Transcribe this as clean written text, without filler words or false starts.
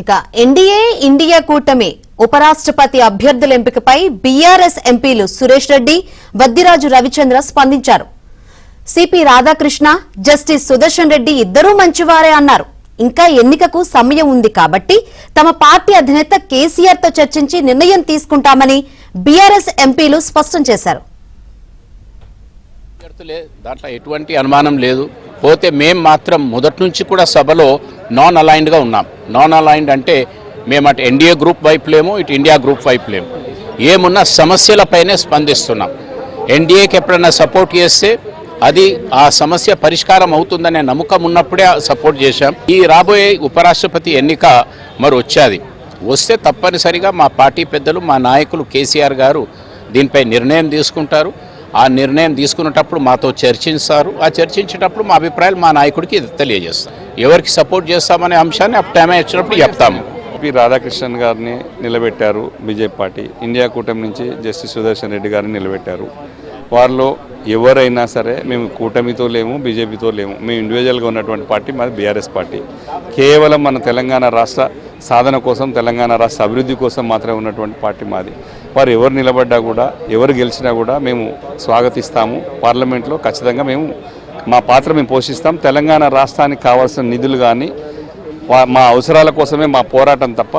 ఇక NDA India కూటమి ఉపరాష్ట్రపతి అభ్యర్థుల ఎంపికపై బీఆర్ఎస్ ఎంపీలు సురేష్ రెడ్డి, వద్దిరాజు రవిచంద్ర స్పందించారు. సిపి రాధాకృష్ణ, జస్టిస్ సుదర్శన్ రెడ్డి ఇద్దరూ మంచివారే అన్నారు. ఇంకా ఎన్నికకు సమయం ఉంది కాబట్టి తమ పార్టీ అధినేత కేసీఆర్ తో చర్చించి నిర్ణయం తీసుకుంటామని బీఆర్ఎస్ ఎంపీలు స్పష్టం చేశారు. దాంట్లో ఎటువంటి అనుమానం లేదు. పోతే మేము మాత్రం మొదటి నుంచి కూడా సభలో నాన్ అలైన్డ్గా ఉన్నాం. నాన్ అలైన్డ్ అంటే మేము అటు ఎన్డీఏ గ్రూప్ వైపు లేము, ఇటు ఇండియా గ్రూప్ వైపు లేము. ఏమున్నా సమస్యలపైనే స్పందిస్తున్నాం. ఎన్డీఏకి ఎప్పుడైనా సపోర్ట్ చేస్తే అది ఆ సమస్య పరిష్కారం అవుతుందనే నమ్మకం ఉన్నప్పుడే సపోర్ట్ చేశాం. ఈ రాబోయే ఉపరాష్ట్రపతి ఎన్నిక మరి వస్తే తప్పనిసరిగా మా పార్టీ పెద్దలు, మా నాయకులు కేసీఆర్ గారు దీనిపై నిర్ణయం తీసుకుంటారు. ఆ నిర్ణయం తీసుకునేటప్పుడు మాతో చర్చిస్తారు. ఆ చర్చించేటప్పుడు మా అభిప్రాయాలు మా నాయకుడికి తెలియజేస్తాం. ఎవరికి సపోర్ట్ చేస్తామనే అంశాన్ని అప్పుడు టైం వచ్చినప్పుడు చెప్తాము. సిపి రాధాకృష్ణన్ గారిని నిలబెట్టారు బీజేపీ పార్టీ. ఇండియా కూటమి నుంచి జస్టిస్ సుదర్శన్ రెడ్డి గారిని నిలబెట్టారు. వారిలో ఎవరైనా సరే మేము కూటమితో లేము, బీజేపీతో లేము. మేము ఇండివిజువల్గా ఉన్నటువంటి పార్టీ మాది బీఆర్ఎస్ పార్టీ. కేవలం మన తెలంగాణ రాష్ట్ర సాధన కోసం, తెలంగాణ రాష్ట్ర అభివృద్ధి కోసం మాత్రమే ఉన్నటువంటి పార్టీ మాది. వారు ఎవరు నిలబడ్డా కూడా, ఎవరు గెలిచినా కూడా మేము స్వాగతిస్తాము. పార్లమెంట్లో ఖచ్చితంగా మేము మా పాత్ర మేము పోషిస్తాం. తెలంగాణ రాష్ట్రానికి కావాల్సిన నిధులు కానీ మా అవసరాల కోసమే మా పోరాటం తప్ప